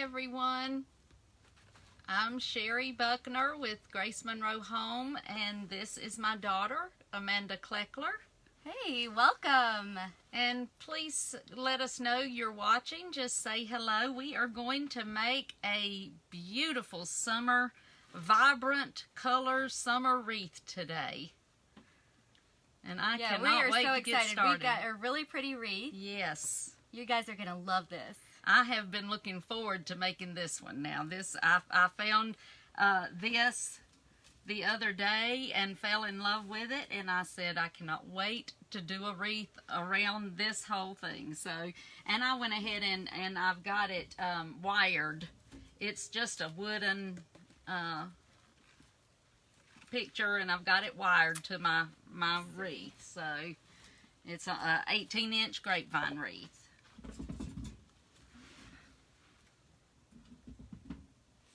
everyone. I'm Sherry Buckner with Grace Monroe Home, and this is my daughter, Amanda Kleckler. Hey, welcome. And please let us know you're watching. Just say hello. We are going to make a beautiful summer, vibrant color summer wreath today. And I cannot wait to get started. We got a really pretty wreath. Yes. You guys are going to love this. I have been looking forward to making this one. Now, I found this the other day and fell in love with it, and I said I cannot wait to do a wreath around this whole thing. So, and I went ahead and I've got it wired. It's just a wooden picture, and I've got it wired to my wreath. So it's a 18-inch grapevine wreath.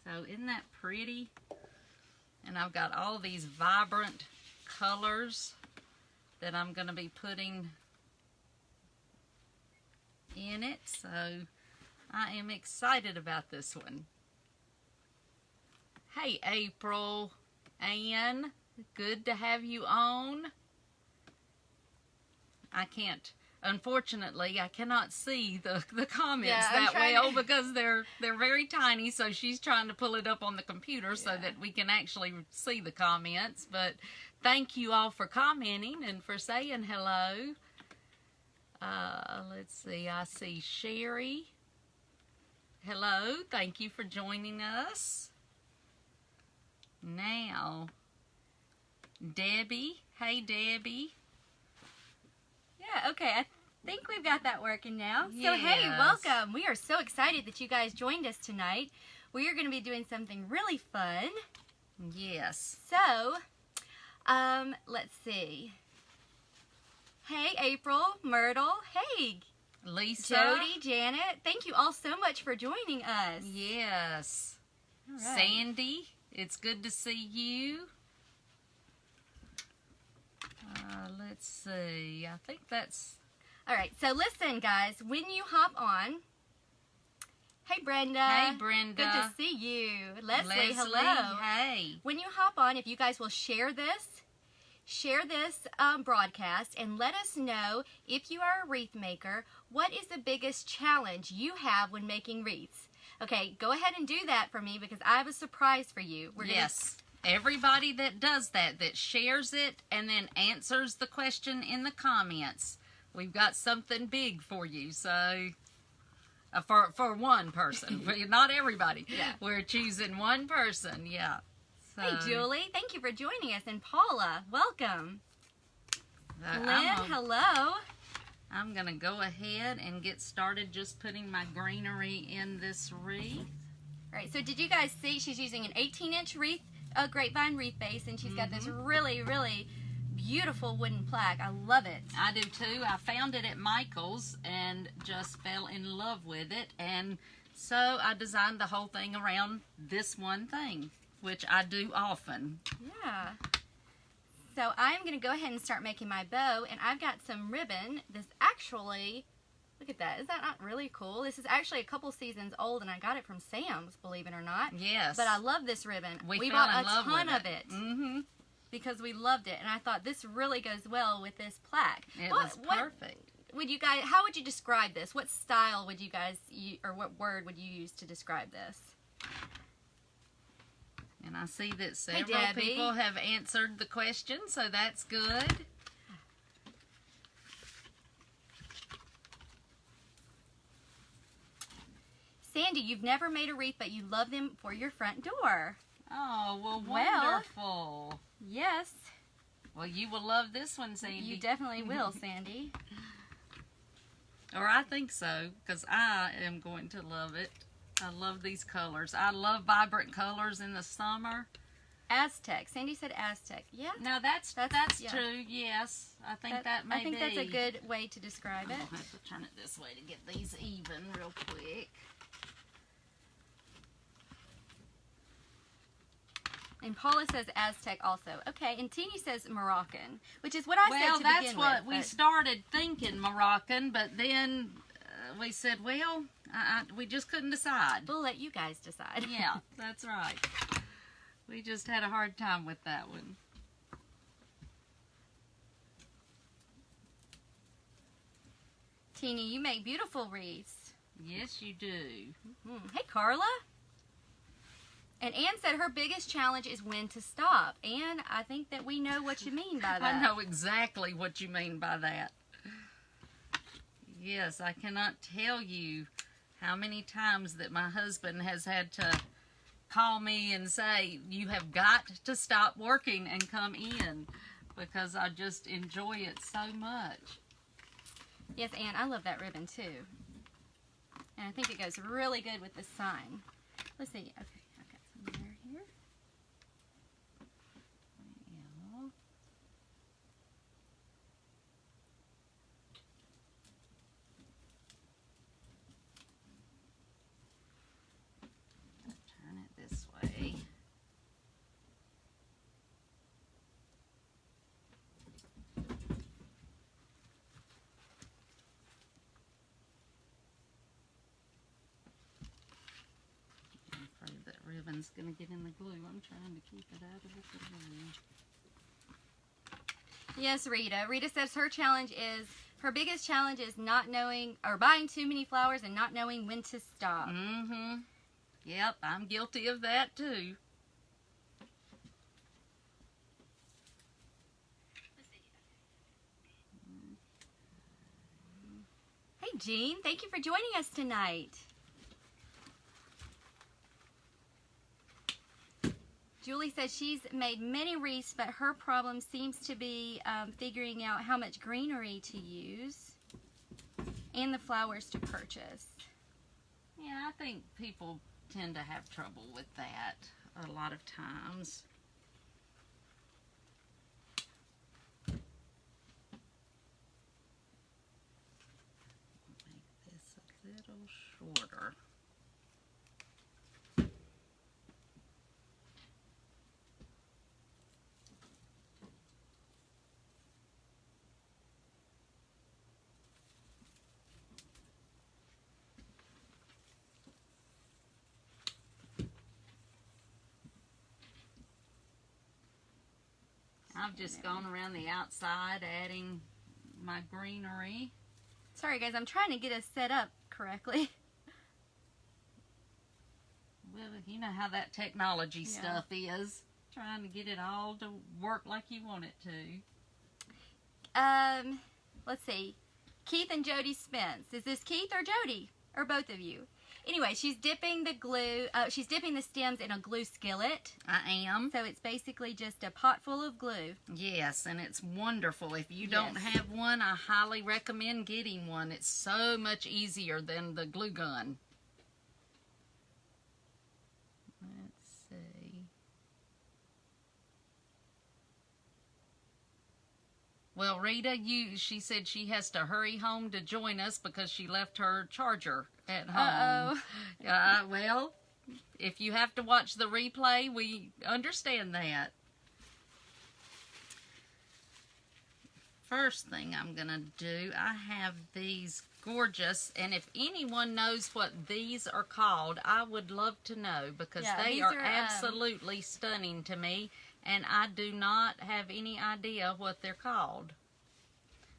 So isn't that pretty? And I've got all these vibrant colors that I'm going to be putting in it. So I am excited about this one. Hey, April, Ann, good to have you on. Unfortunately, I cannot see the comments that well because they're very tiny, so she's trying to pull it up on the computer so that we can actually see the comments. But thank you all for commenting and for saying hello. Let's see, I see Sherry. Hello, thank you for joining us. Now, Debbie. Hey, Debbie. Yeah, okay, I think we've got that working now. Yes. So, hey, welcome. We are so excited that you guys joined us tonight. We are going to be doing something really fun. Yes. So, let's see. Hey, April, Myrtle, hey, Lisa. Jody, Janet, thank you all so much for joining us. Yes. All right. Sandy, it's good to see you. Let's see. I think that's... All right, so listen, guys, when you hop on... Hey, Brenda. Hey, Brenda. Good to see you. Leslie, hello. Hey. When you hop on, if you guys will share this broadcast and let us know, if you are a wreath maker, what is the biggest challenge you have when making wreaths? Okay, go ahead and do that for me because I have a surprise for you. Yes. Everybody that does that shares it and then answers the question in the comments, we've got something big for you. So, for one person, not everybody. Yeah. We're choosing one person. Yeah. So, hey, Julie, thank you for joining us. And Paula, welcome. Lynn, hello. I'm going to go ahead and get started just putting my greenery in this wreath. All right, so did you guys see she's using an 18-inch wreath, a grapevine wreath base, and she's got this really, really beautiful wooden plaque. I love it. I do too. I found it at Michael's and just fell in love with it, and so I designed the whole thing around this one thing, which I do often. Yeah. So I'm going to go ahead and start making my bow, and I've got some ribbon. This actually, look at that. Is that not really cool? This is actually a couple seasons old, and I got it from Sam's, believe it or not. Yes. But I love this ribbon. We bought fell in love ton with of it. Because we loved it, and I thought this really goes well with this plaque. It was perfect. Would you guys? How would you describe this? What style would you guys, or what word would you use to describe this? And I see that several people have answered the question, so that's good. Sandy, you've never made a wreath, but you love them for your front door. Oh, well, wonderful. Yes. Well, you will love this one, Sandy. You definitely will, Sandy. Or I think so, because I am going to love it. I love these colors. I love vibrant colors in the summer. Aztec. Sandy said Aztec. Yeah. No, that's true. Yes, I think that may be. I think that's a good way to describe it. I'll have to turn it this way to get these even real quick. And Paula says Aztec also. Okay, and Teeny says Moroccan, which is what I said to begin with. Well, that's what we started thinking, Moroccan, but then we said, well, we just couldn't decide. We'll let you guys decide. Yeah, that's right. We just had a hard time with that one. Teeny, you make beautiful wreaths. Yes, you do. Hey, Carla. And Ann said her biggest challenge is when to stop. Ann, I think that we know what you mean by that. I know exactly what you mean by that. Yes, I cannot tell you how many times that my husband has had to call me and say, you have got to stop working and come in, because I just enjoy it so much. Yes, Ann, I love that ribbon too. And I think it goes really good with this sign. Let's see. Okay, I've got some there here. Yeah. Turn it this way. Ribbon's gonna get in the glue. I'm trying to keep it out of the glue. Yes, Rita. Rita says her biggest challenge is not knowing, or buying too many flowers and not knowing when to stop. Mm-hmm. Yep, I'm guilty of that too. Hey, Jean. Thank you for joining us tonight. Julie says she's made many wreaths, but her problem seems to be figuring out how much greenery to use and the flowers to purchase. Yeah, I think people tend to have trouble with that a lot of times. Make this a little shorter. I've just gone around the outside adding my greenery. Sorry guys, I'm trying to get us set up correctly. Well, you know how that technology stuff is. Trying to get it all to work like you want it to. Let's see. Keith and Jody Spence. Is this Keith or Jody? Or both of you? Anyway, she's dipping the glue, she's dipping the stems in a glue skillet. I am. So it's basically just a pot full of glue. Yes, and it's wonderful. If you don't have one, I highly recommend getting one. It's so much easier than the glue gun. Let's see. Well, Rita, she said she has to hurry home to join us because she left her charger at home. Uh-oh. Well, if you have to watch the replay, we understand that. First thing I'm going to do, I have these gorgeous, and if anyone knows what these are called, I would love to know, because they are absolutely stunning to me, and I do not have any idea what they're called.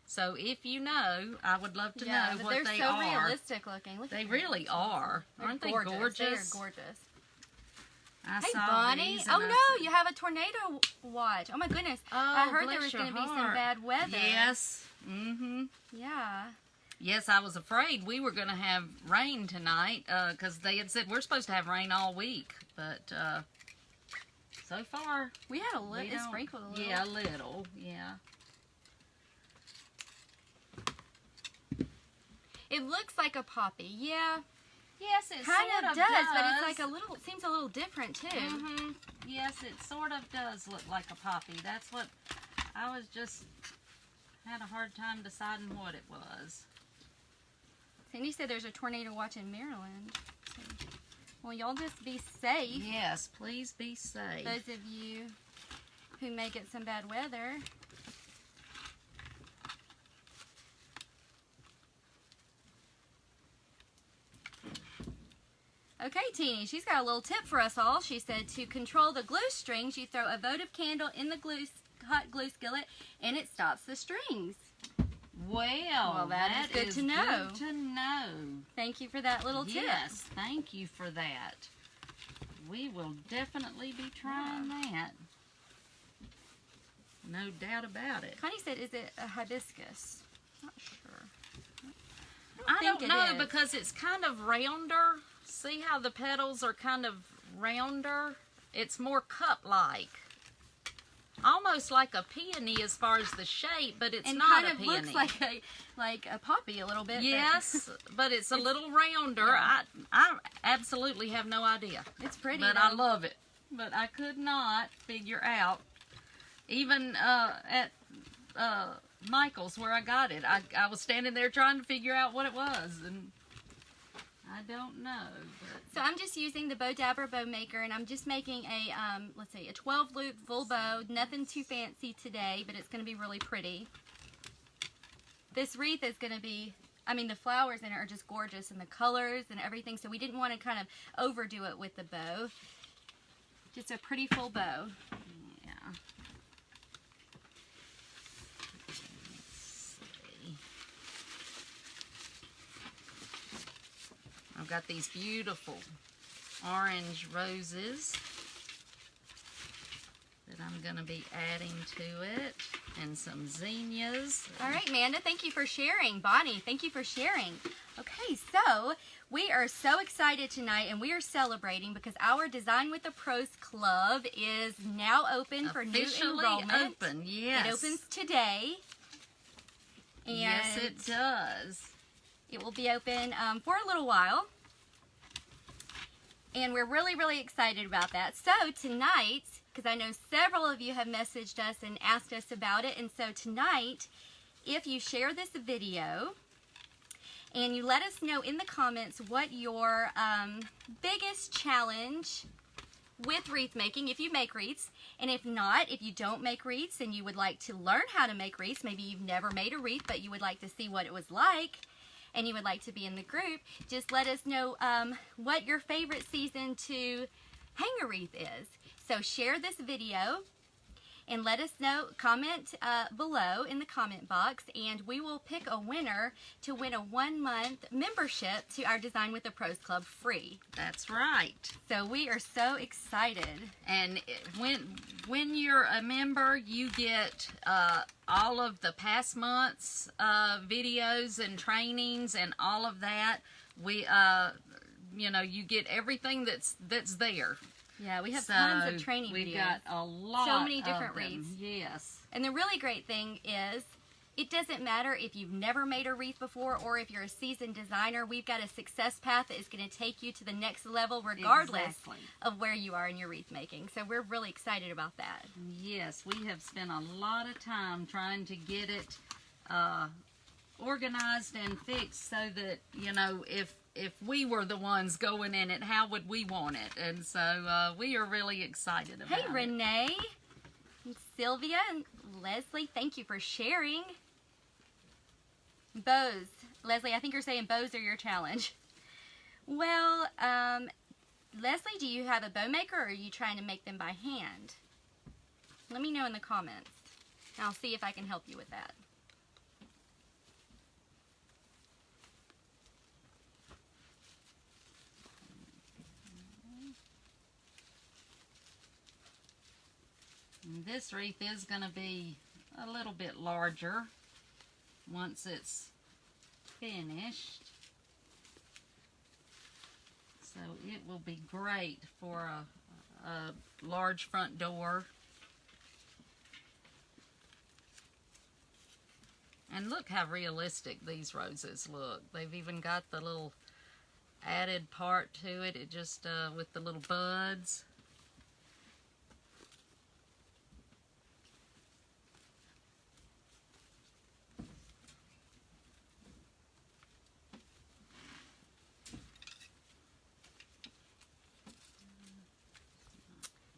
So if you know, I would love to know what they are. They're so realistic looking. Look they really are. Aren't they gorgeous? They are gorgeous. Hey, Bonnie. Oh, no, you have a tornado watch. Oh, my goodness. Oh, I heard there was going to be some bad weather. Yes. Mm-hmm. Yeah. Yes, I was afraid we were going to have rain tonight, because they had said we're supposed to have rain all week. But so far, we had a little. It sprinkled a little. Yeah, a little. Yeah. It looks like a poppy. Yeah. Yes, it kind sort of of does, but it's like a little. It seems a little different too. Mm-hmm. Yes, it sort of does look like a poppy. That's what I was just had a hard time deciding what it was. Cindy said there's a tornado watch in Maryland. So, well, y'all just be safe. Yes, please be safe. Those of you who may get some bad weather. Okay, Teeny, she's got a little tip for us all. She said to control the glue strings, you throw a votive candle in the hot glue skillet, and it stops the strings. Well, that is good to know. Good to know. Thank you for that little tip. Yes, thank you for that. We will definitely be trying that. No doubt about it. Connie said, is it a hibiscus? Not sure. I don't know because it's kind of rounder. See how the petals are kind of rounder? It's more cup-like. Almost like a peony as far as the shape, but it's not a peony. And kind of looks like a poppy a little bit. Yes, but it's a little rounder. Yeah. I absolutely have no idea. It's pretty. But I love it. But I could not figure out, even at Michael's where I got it. I was standing there trying to figure out what it was, and I don't know. But. So I'm just using the Bow Dabber bow maker, and I'm just making a, let's see, a 12 loop full bow. Nothing too fancy today, but it's going to be really pretty. This wreath is going to be, I mean, the flowers in it are just gorgeous, and the colors and everything, so we didn't want to kind of overdo it with the bow. Just a pretty full bow. Yeah. I've got these beautiful orange roses that I'm going to be adding to it, and some zinnias. All right, Amanda, thank you for sharing. Bonnie, thank you for sharing. Okay, so we are so excited tonight, and we are celebrating because our Design with the Pros Club is now open for new enrollment. Open, yes. It opens today. And yes, it does. It will be open for a little while. And we're really, really excited about that. So tonight, because I know several of you have messaged us and asked us about it, and so tonight, if you share this video and you let us know in the comments what your biggest challenge with wreath making, if you make wreaths, and if not, if you don't make wreaths and you would like to learn how to make wreaths, maybe you've never made a wreath but you would like to see what it was like, and you would like to be in the group, just let us know what your favorite season to hang a wreath is. So share this video and let us know, comment below in the comment box, and we will pick a winner to win a 1-month membership to our Design with the Pros Club free. That's right. So we are so excited. And when you're a member, you get all of the past months videos and trainings and all of that. We, you know, you get everything that's there. Yeah, we have tons of training videos. We've got a lot so many different of them. wreaths. Yes. And the really great thing is, it doesn't matter if you've never made a wreath before or if you're a seasoned designer. We've got a success path that is going to take you to the next level regardless of where you are in your wreath making. So we're really excited about that. Yes, we have spent a lot of time trying to get it organized and fixed so that, you know, if we were the ones going in it, how would we want it? And so we are really excited about it. Hey, Renee, and Sylvia, and Leslie, thank you for sharing. Bows. Leslie, I think you're saying bows are your challenge. Well, Leslie, do you have a bow maker, or are you trying to make them by hand? Let me know in the comments. I'll see if I can help you with that. And this wreath is going to be a little bit larger once it's finished. So it will be great for a large front door. And look how realistic these roses look. They've even got the little added part to it. It just with the little buds.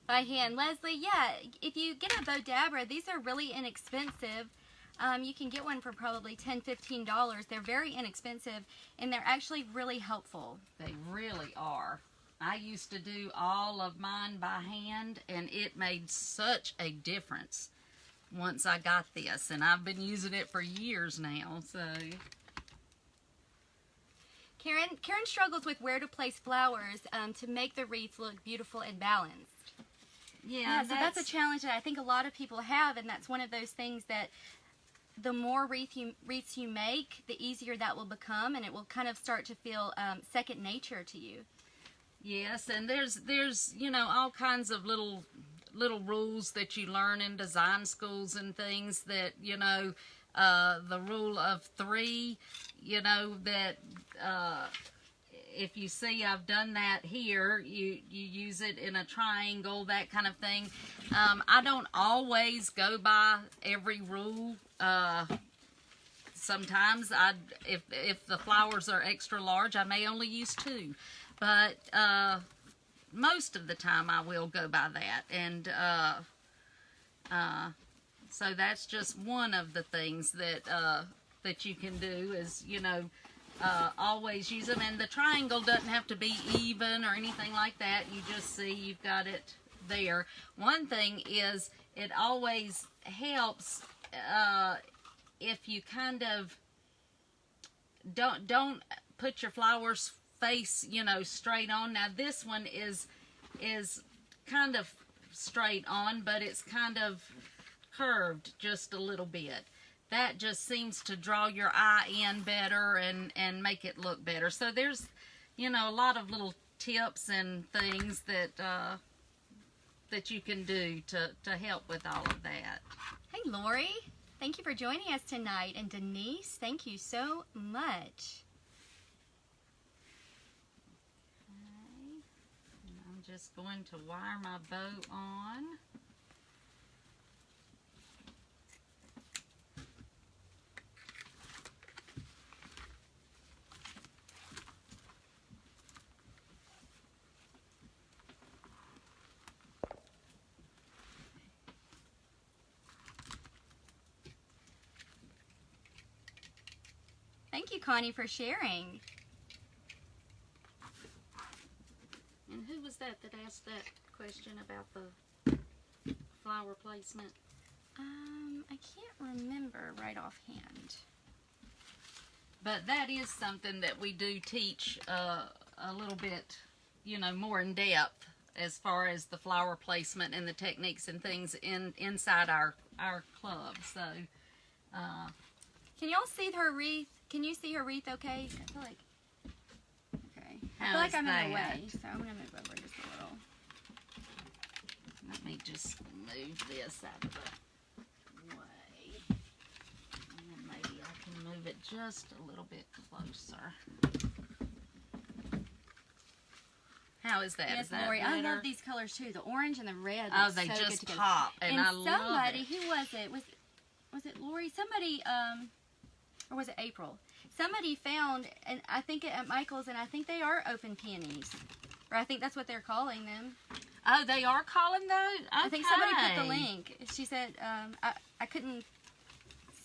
By hand. Leslie, yeah, if you get a Bow Dabber, these are really inexpensive. You can get one for probably $10, $15. They're very inexpensive, and they're actually really helpful. They really are. I used to do all of mine by hand, and it made such a difference once I got this, and I've been using it for years now. So Karen struggles with where to place flowers to make the wreath look beautiful and balanced. yeah, So that's a challenge that I think a lot of people have, and that's one of those things that the more wreaths you make, the easier that will become, and it will kind of start to feel second nature to you. yes, and there's you know, all kinds of little rules that you learn in design schools and things that, you know, the rule of 3, you know, that if you see I've done that here, you use it in a triangle, that kind of thing. I don't always go by every rule. Sometimes if the flowers are extra large, I may only use 2, but most of the time I will go by that, and so that's just one of the things that you can do is, you know, always use them. And the triangle doesn't have to be even or anything like that. You just see you've got it there. One thing is, it always helps if you kind of don't put your flowers face, you know, straight on. Now this one is kind of straight on, but it's kind of curved just a little bit. That just seems to draw your eye in better and make it look better. So there's, you know, a lot of little tips and things that that you can do to help with all of that. Hey, Lori, thank you for joining us tonight, and Denise, thank you so much. I'm just going to wire my bow on. Thank you, Connie, for sharing. And who was that asked that question about the flower placement? I can't remember right offhand. But that is something that we do teach a little bit, you know, more in depth as far as the flower placement and the techniques and things inside our club. So, can y'all see her wreath? Can you see her wreath okay? I feel like, okay. I feel like I'm in the way, so I'm going to move over just a little. Let me just move this out of the way. And then maybe I can move it just a little bit closer. How is that? Yes, Is that Lori, better? I love these colors too. The orange and the red. Oh, look they so just good together. pop, and I love somebody, it. who was it? Was it Lori? Somebody, or was it April? Somebody found, and I think at Michael's, and I think they are open peonies, or I think that's what they're calling them. Oh, they are calling those? Okay. I think somebody put the link. She said, I couldn't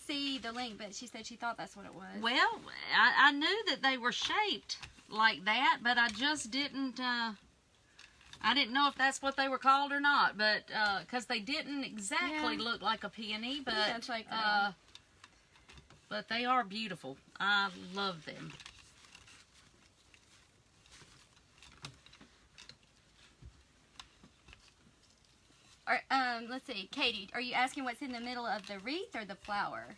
see the link, but she said she thought that's what it was. Well, I knew that they were shaped like that, but I just didn't, I didn't know if that's what they were called or not, but, because they didn't exactly look like a peony, but, that's like but they are beautiful. I love them. Or, let's see, Katie, are you asking what's in the middle of the wreath or the flower?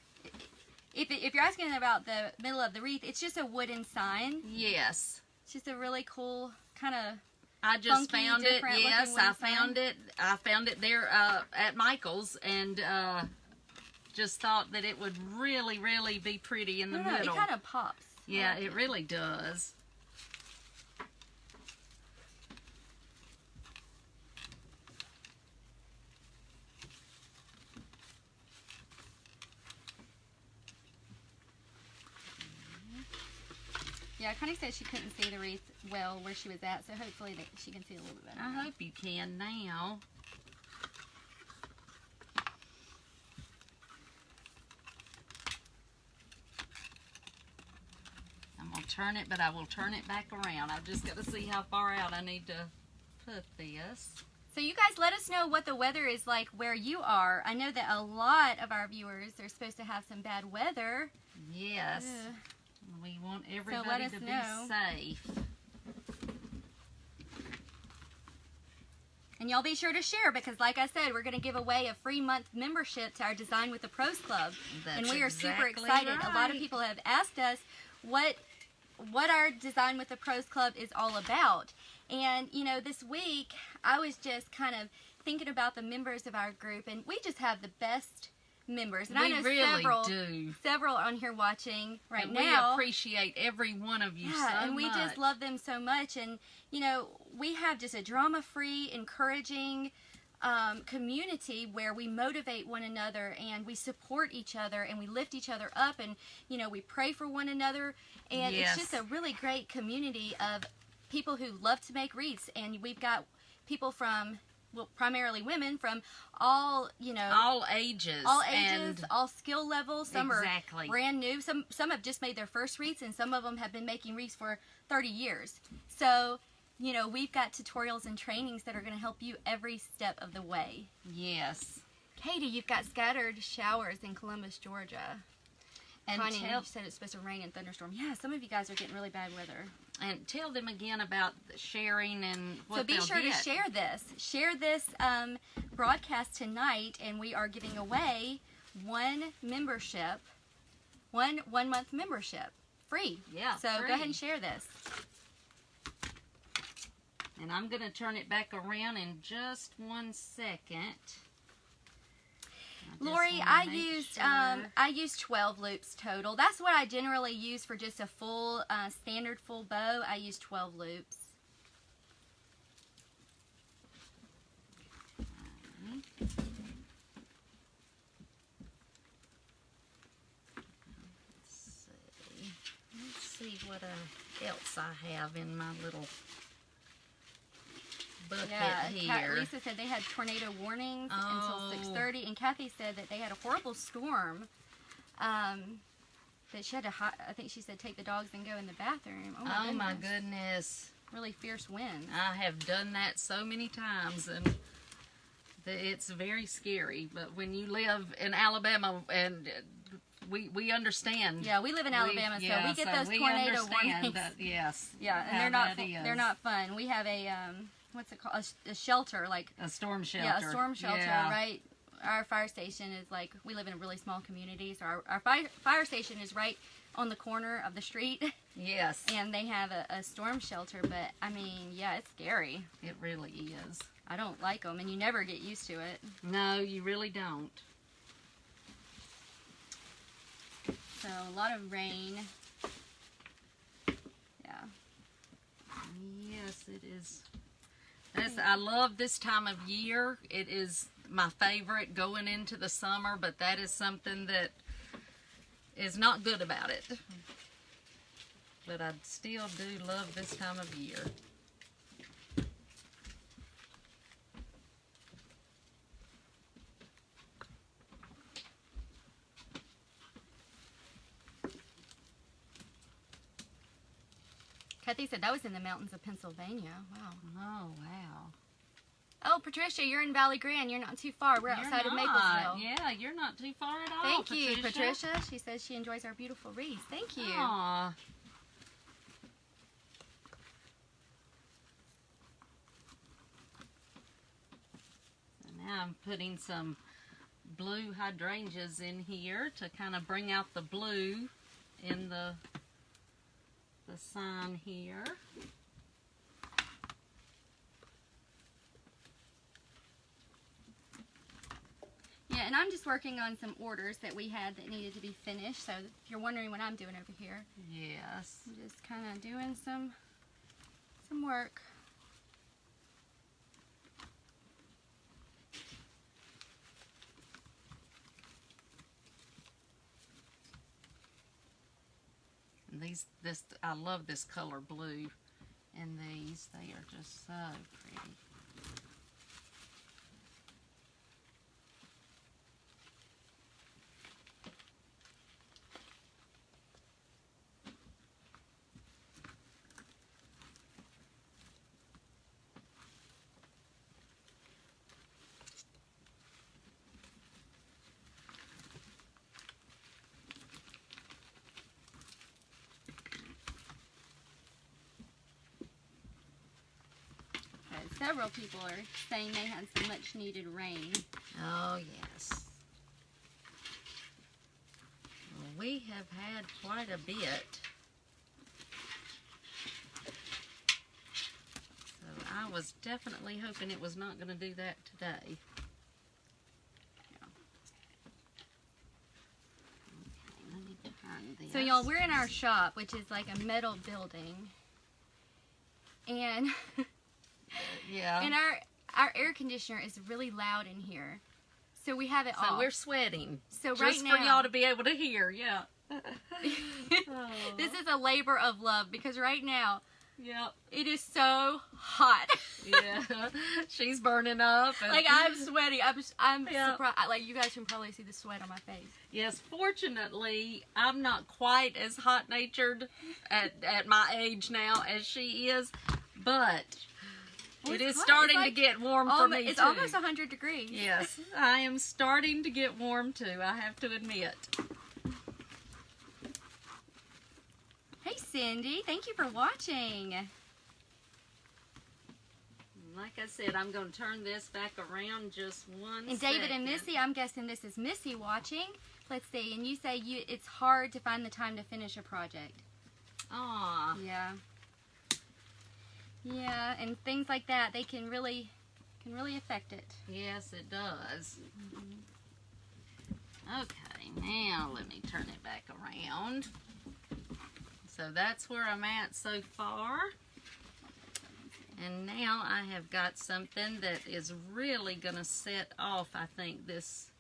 If you're asking about the middle of the wreath, it's just a wooden sign. Yes. It's just a really cool kind of I just funky, found it. different Yes, looking I wooden found sign. it. I found it there at Michael's, and just thought that it would really, really be pretty in the I don't know, middle. it kind of pops. Yeah, I like it really does. Yeah, Connie said she couldn't see the wreath well where she was at, so hopefully that she can see a little bit better. I hope you can now. I'm going turn it, but I will turn it back around. I've just got to see how far out I need to put this. So you guys let us know what the weather is like where you are. I know that a lot of our viewers are supposed to have some bad weather. Yes. Ugh. We want So everybody let us to know. be safe. And y'all be sure to share because, like I said, we're going to give away a free month membership to our Design with the Pros Club. That's and we are super exactly excited. A lot of right. people have asked us what our Design with the Pros Club is all about. And, you know, this week I was just kind of thinking about the members of our group, and we just have the best members. And I know really several on here watching right and now. We appreciate every one of you so and we much. just love them so much. And, you know, we have just a drama-free, encouraging community where we motivate one another and we support each other and we lift each other up and, you know, we pray for one another. And Yes. it's just a really great community of people who love to make wreaths. And we've got people from, well, primarily women from all, you know, all ages, and all skill levels. Some exactly. are brand new. Some have just made their first wreaths, and some of them have been making wreaths for 30 years. So, you know, we've got tutorials and trainings that are going to help you every step of the way. Yes. Katie, you've got scattered showers in Columbus, Georgia. And Connie, you said it's supposed to rain and thunderstorm. Yeah, some of you guys are getting really bad weather. And tell them again about sharing and what So be sure to share this. Share this broadcast tonight, and we are giving away one membership, one month membership, free. Yeah, So free. go ahead and share this. And I'm going to turn it back around in just 1 second. Lori, I used 12 loops total. That's what I generally use for just a full standard full bow. I use 12 loops. Let's see what else I have in my little bucket here. Lisa said they had tornado warnings until 6:30, and Kathy said that they had a horrible storm. That she had to, I think she said, take the dogs and go in the bathroom. Oh my goodness! Really fierce winds. I have done that so many times, and it's very scary. But when you live in Alabama, and we understand. Yeah, we live in Alabama, so we get those tornado warnings. Yes. Yeah, and they're not fun. We have a what's it called? A shelter, like a storm shelter. Yeah, a storm shelter, yeah. right? Our fire station is like, we live in a really small community, so our fire station is right on the corner of the street. Yes. And they have a storm shelter, but I mean, yeah, it's scary. It really is. I don't like them, and you never get used to it. No, you really don't. So a lot of rain. Yeah. Yes, it is. I love this time of year. It is my favorite going into the summer, but that is something that is not good about it. But I still do love this time of year. Kathy said that was in the mountains of Pennsylvania. Wow. Oh, wow. Oh, Patricia, you're in Valley Grande. You're not too far. We're outside of Maplesville. Yeah, you're not too far at all. Thank you, Patricia. She says she enjoys our beautiful wreaths. Thank you. Aww. So now I'm putting some blue hydrangeas in here to kind of bring out the blue in the sign here. Yeah, and I'm just working on some orders that we had that needed to be finished. So if you're wondering what I'm doing over here, Yes. I'm just kind of doing some work. And I love this color blue in these. They are just so pretty. several people are saying they had some much needed rain. Oh, yes. Well, we have had quite a bit. So I was definitely hoping it was not going to do that today. So y'all, we're in our shop, which is like a metal building, and yeah, and our air conditioner is really loud in here, so we have it off. So we're sweating. So just right now, for y'all to be able to hear, yeah. This is a labor of love because right now, yep, it is so hot. Yeah, she's burning up. And like I'm sweaty. I'm yep. surprised. Like you guys can probably see the sweat on my face. Yes, fortunately, I'm not quite as hot-natured at my age now as she is, but it is starting to get warm for me, it's too. almost 100 degrees. Yes, I am starting to get warm, too, I have to admit. Hey, Cindy. Thank you for watching. Like I said, I'm going to turn this back around just one And second. David and Missy, I'm guessing this is Missy watching. Let's see. And you say it's hard to find the time to finish a project. Aw. Yeah. Yeah, and things like that, they can really affect it. Yes, it does. Okay, now let me turn it back around. So that's where I'm at so far. And now I have got something that is really going to set off, I think, this.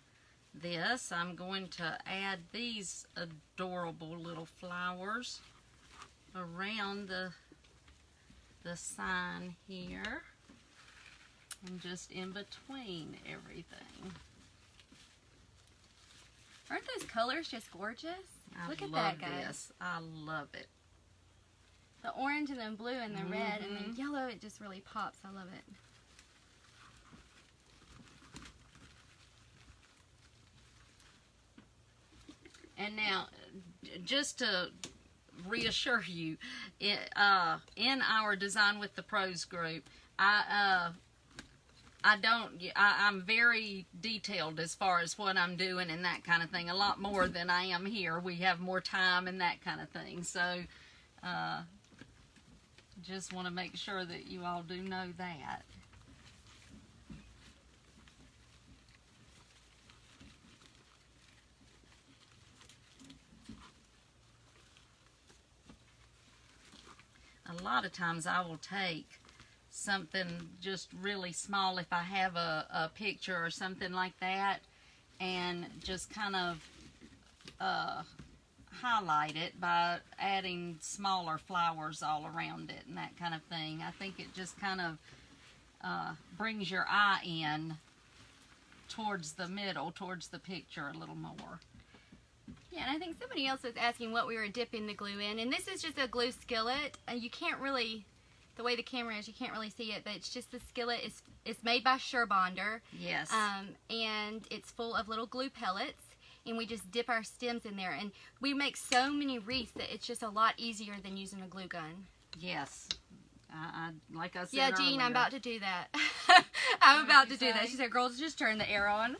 I'm going to add these adorable little flowers around the sign here and just in between everything. Aren't those colors just gorgeous? Look at love that, guys. this. I love it. The orange and the blue and the red and the yellow, it just really pops. I love it. And now, just to reassure you, in our Design with the Pros group, I'm very detailed as far as what I'm doing and that kind of thing. A lot more than I am here. We have more time and that kind of thing. So, just want to make sure that you all do know that. A lot of times I will take something just really small if I have a picture or something like that and just kind of highlight it by adding smaller flowers all around it and that kind of thing. I think it just kind of brings your eye in towards the middle, towards the picture a little more. Yeah, and I think somebody else was asking what we were dipping the glue in, and this is just a glue skillet. You can't really, the way the camera is, you can't really see it, but it's just the skillet. It's made by Surebonder. Yes. And it's full of little glue pellets, and we just dip our stems in there. And we make so many wreaths that it's just a lot easier than using a glue gun. Yes. Like I said yeah, Jean, earlier. I'm about to do that. I'm about to do that. She said, girls, just turn the air on.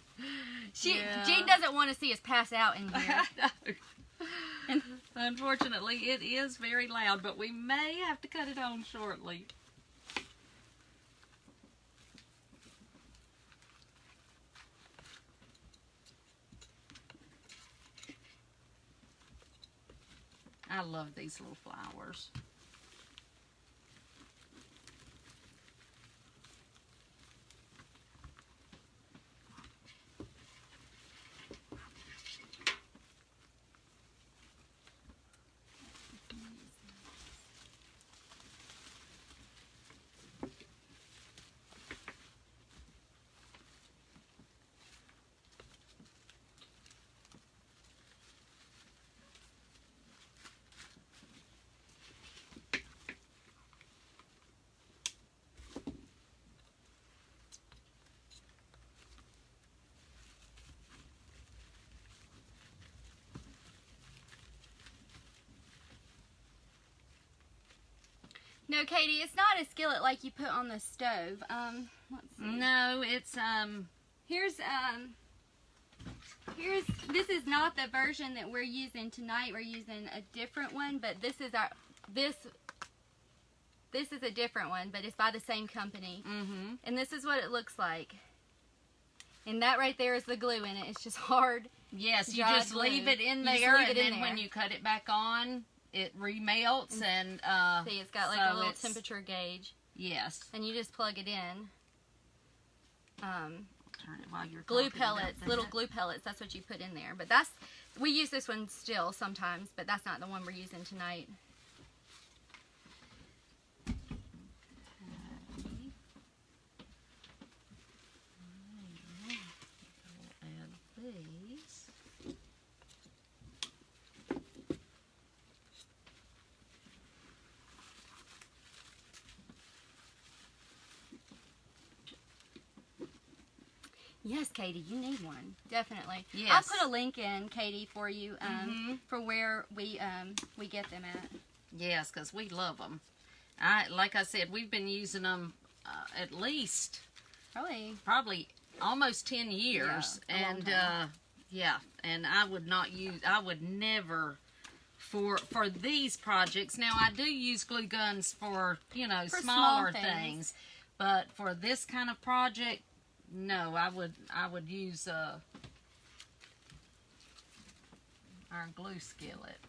Jean doesn't want to see us pass out in here. And unfortunately, it is very loud, but we may have to cut it on shortly. I love these little flowers. No, Katie, it's not a skillet like you put on the stove. Let's see. No, it's this is not the version that we're using tonight. We're using a different one, but this is a different one, but it's by the same company. Mm-hmm. And this is what it looks like. And that right there is the glue in it. It's just hard. Yes, you dry just glue. leave it in You just there, leave and it in then there. when you cut it back on, it remelts, and See, it's got like so a little it's- temperature gauge, Yes. and you just plug it in. Turn it while you're Glue talking about pellets, that. little glue pellets. That's what you put in there. But we use this one still sometimes, but that's not the one we're using tonight. Add these. Yes, Katie, you need one. Definitely. Yes. I'll put a link in, Katie, for you Mhm. for where we get them at. Yes, because we love them. Like I said, we've been using them at least probably almost 10 years, Yeah, a long and time. and I would never for these projects. Now I do use glue guns for For smaller small things. but for this kind of project, no, I would use our glue skillet.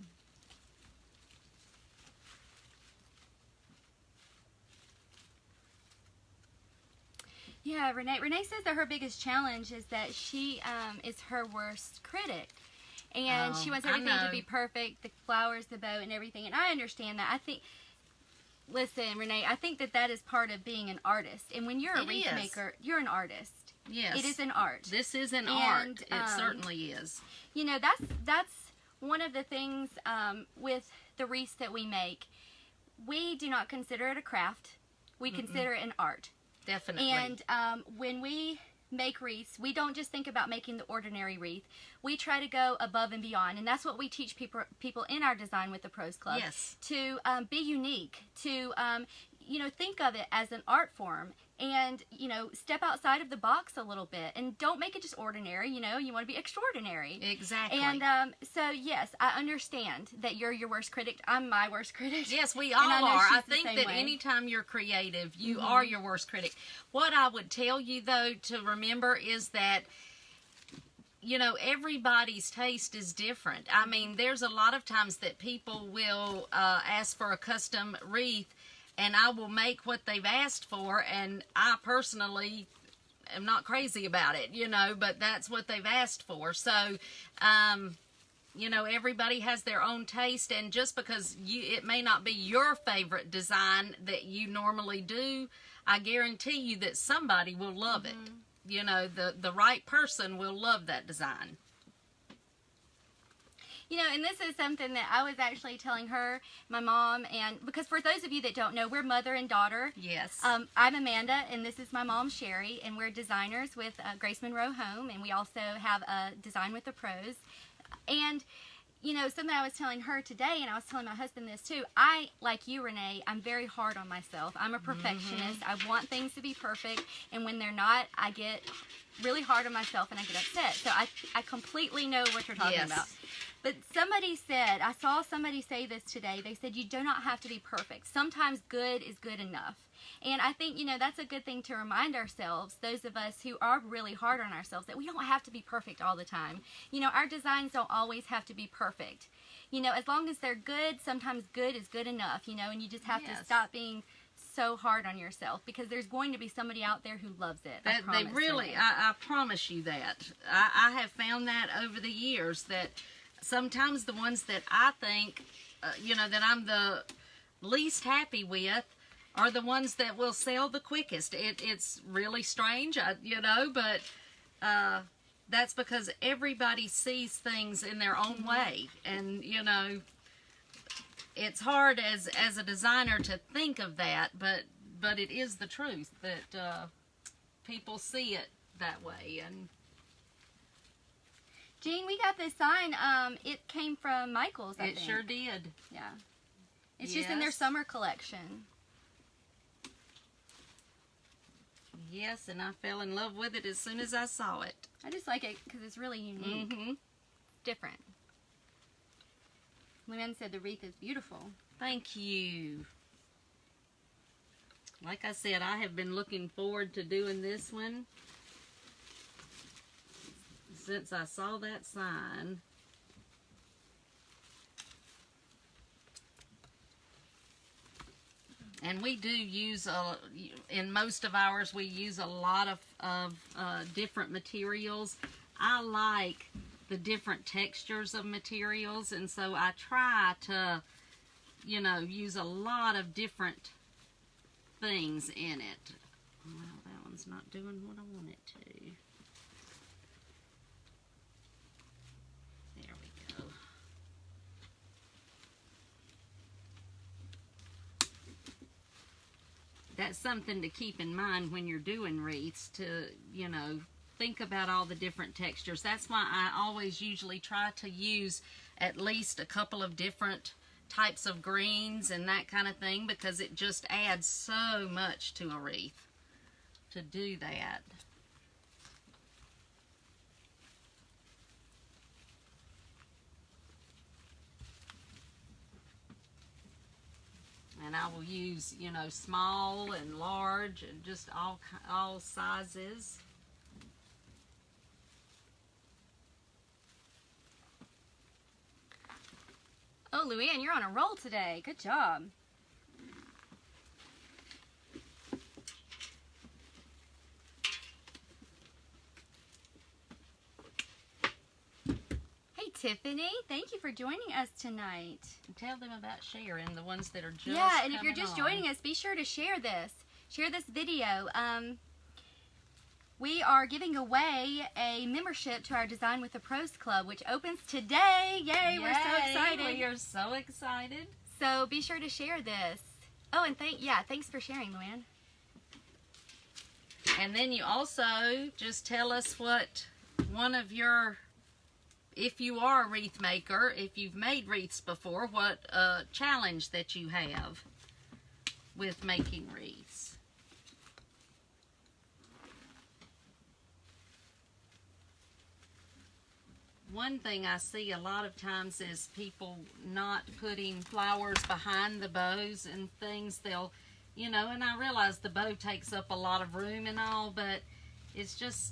Yeah, Renee says that her biggest challenge is that she is her worst critic. And she wants I everything to know. be perfect, the flowers, the bow, and everything. And I understand that. Listen, Renee, I think that is part of being an artist. And when you're a It wreath is. maker, you're an artist. Yes. It is an art. This is an And, art. It certainly is. You know, that's one of the things with the wreaths that we make. We do not consider it a craft. We consider it an art. Definitely. And when we make wreaths, we don't just think about making the ordinary wreath. We try to go above and beyond, and that's what we teach people in our Design with the Pros Club. Yes. To be unique, to think of it as an art form, and step outside of the box a little bit, and don't make it just ordinary. You want to be extraordinary. Exactly. And so yes, I understand that you're your worst critic. I'm my worst critic. Yes, we And all I know are. she's I the think same that way. anytime you're creative, you are your worst critic. What I would tell you, though, to remember is that, everybody's taste is different. I mean, there's a lot of times that people will ask for a custom wreath, and I will make what they've asked for, and I personally am not crazy about it, but that's what they've asked for. So, everybody has their own taste, and just because it may not be your favorite design that you normally do, I guarantee you that somebody will love it. The right person will love that design. And this is something that I was actually telling her, my mom, and because for those of you that don't know, we're mother and daughter. Yes. I'm Amanda, and this is my mom, Sherry, and we're designers with Grace Monroe Home, and we also have a Design with the Pros. And, something I was telling her today, and I was telling my husband this too, like you, Renee, I'm very hard on myself. I'm a perfectionist. I want things to be perfect, and when they're not, I get really hard on myself, and I get upset. So I completely know what you're talking Yes. about. But I saw somebody say this today. They said you do not have to be perfect. Sometimes good is good enough. And I think, that's a good thing to remind ourselves, those of us who are really hard on ourselves, that we don't have to be perfect all the time. Our designs don't always have to be perfect. As long as they're good, sometimes good is good enough, and you just have to Yes. stop being so hard on yourself, because there's going to be somebody out there who loves it. I promise you that. I have found that over the years, that sometimes the ones that I think, that I'm the least happy with are the ones that will sell the quickest. It's really strange, but that's because everybody sees things in their own way. And, it's hard as a designer to think of that, but it is the truth that people see it that way. And Jean, we got this sign. It came from Michael's, I think. it sure did. Yeah. It's just in their Yes. summer collection. Yes, and I fell in love with it as soon as I saw it. I just like it because it's really unique. Mm-hmm. Different. Luann said the wreath is beautiful. Thank you. Like I said, I have been looking forward to doing this one since I saw that sign. And we do use, in most of ours, we use a lot of different materials. I like the different textures of materials, and so I try to, you know, use a lot of different things in it. Well, that one's not doing what I want it to. There we go. That's something to keep in mind when you're doing wreaths, to, you know, think about all the different textures. That's why I always usually try to use at least a couple of different types of greens and that kind of thing, because it just adds so much to a wreath to do that. And I will use, you know, small and large and just all sizes. Oh, Luann, you're on a roll today. Good job. Hey, Tiffany. Thank you for joining us tonight. Tell them about sharing, the ones that are just Yeah, and if you're coming just on. joining us, be sure to share this. Share this video. We are giving away a membership to our Design with the Pros Club, which opens today. Yay, we're so excited. We are so excited. So be sure to share this. Oh, and thanks for sharing, Luann. And then you also just tell us what one of your, if you are a wreath maker, if you've made wreaths before, what challenge that you have with making wreaths. One thing I see a lot of times is people not putting flowers behind the bows and things. They'll, you know, and I realize the bow takes up a lot of room and all, but it's just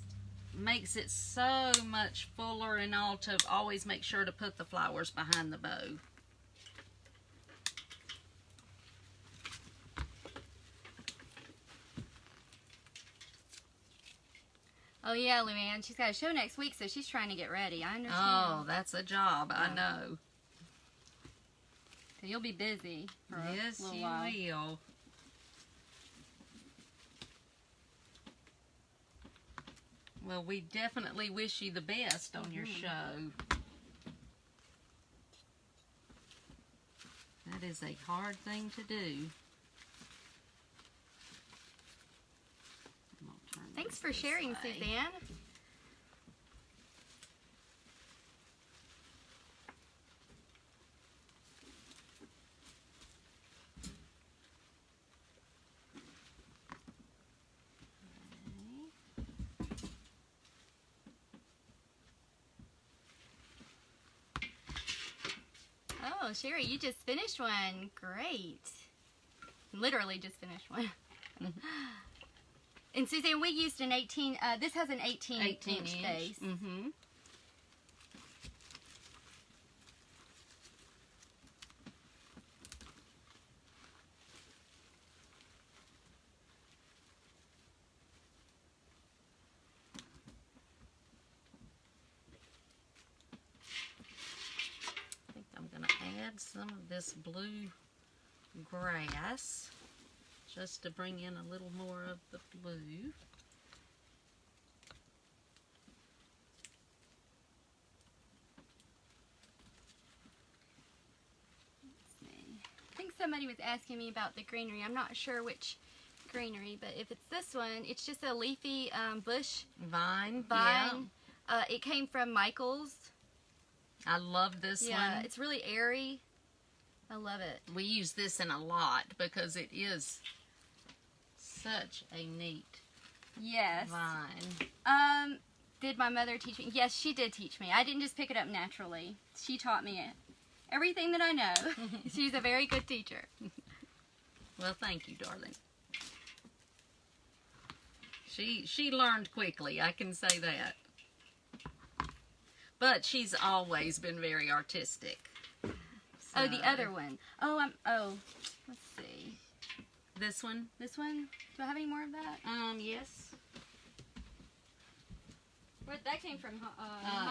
makes it so much fuller and all to always make sure to put the flowers behind the bow. Oh, yeah, Luann. She's got a show next week, so she's trying to get ready. I understand. Oh, that's a job. I know. So you'll be busy for yes, a little you while. will. Well, we definitely wish you the best on your show. That is a hard thing to do. Thanks for sharing, Suzanne. Oh, Sherry, you just finished one. Great. Literally just finished one. And Suzanne, we used an 18, this has an 18-inch base. Mm-hmm. I think I'm going to add some of this blue grass, just to bring in a little more of the blue. Let's see. I think somebody was asking me about the greenery. I'm not sure which greenery, but if it's this one, it's just a leafy bush Vine. Yeah. It came from Michael's. I love this one. Yeah, it's really airy. I love it. We use this in a lot because it is such a neat Yes. vine. Did my mother teach me? Yes, she did teach me. I didn't just pick it up naturally. She taught me everything that I know. She's a very good teacher. Well, thank you, darling. She learned quickly, I can say that. But she's always been very artistic. Oh, the other one. Let's see. This one? This one? Do I have any more of that? Yes. Where that came from?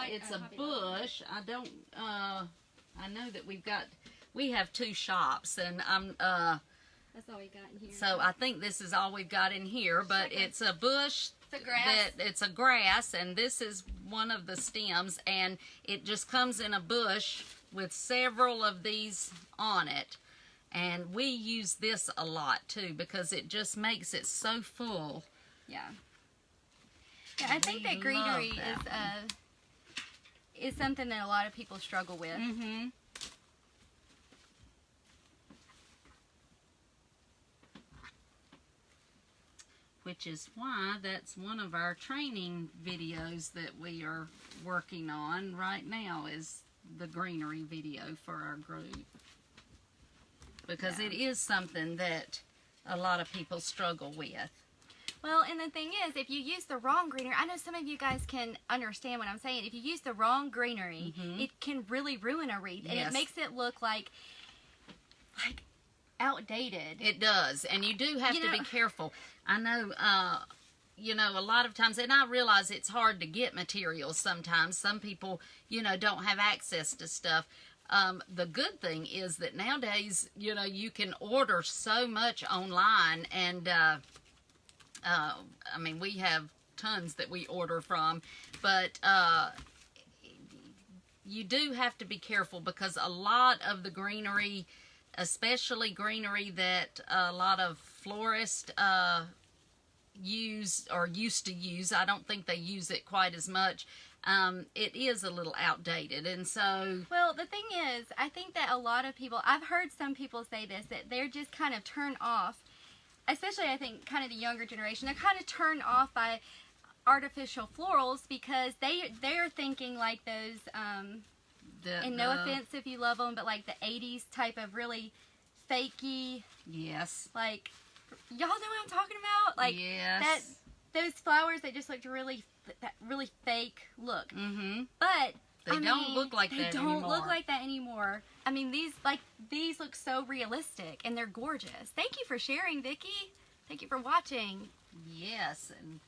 It's a bush. I don't, I know that we have 2 shops, and That's all we got in here. so I think this is all we've got in here, but it's a bush. It's a grass. It's a grass, and this is one of the stems, and it just comes in a bush with several of these on it. And we use this a lot too because it just makes it so full. Yeah. Yeah, I think that greenery is something that a lot of people struggle with. Mm-hmm. Which is why that's one of our training videos that we are working on right now, is the greenery video for our group. Because it is something that a lot of people struggle with. Well, and the thing is, if you use the wrong greenery, I know some of you guys can understand what I'm saying. If you use the wrong greenery, it can really ruin a wreath. And it makes it look like outdated. It does. And you do have to be careful. I know, a lot of times, and I realize it's hard to get materials sometimes. Some people, don't have access to stuff. The good thing is that nowadays, you can order so much online, and we have tons that we order from, but you do have to be careful because a lot of the greenery, especially greenery that a lot of florists use or used to use, I don't think they use it quite as much. It is a little outdated, and so... Well, the thing is, I think that a lot of people, I've heard some people say this, that they're just kind of turned off, especially I think kind of the younger generation, they're kind of turned off by artificial florals because they're thinking like those, and no offense if you love them, but like the 80s type of really fakey... Yes. Like, y'all know what I'm talking about? Like, yes. Those flowers that just looked really fake look. Mm-hmm. But they don't look like that anymore. They don't look like that anymore. I mean, these look so realistic, and they're gorgeous. Thank you for sharing, Vicki. Thank you for watching. Yes, and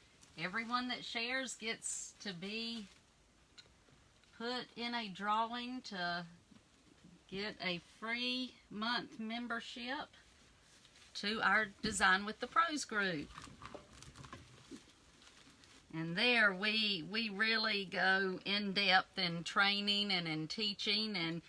everyone that shares gets to be put in a drawing to get a free month membership to our Design with the Pros group. And there we really go in depth in training and in teaching, and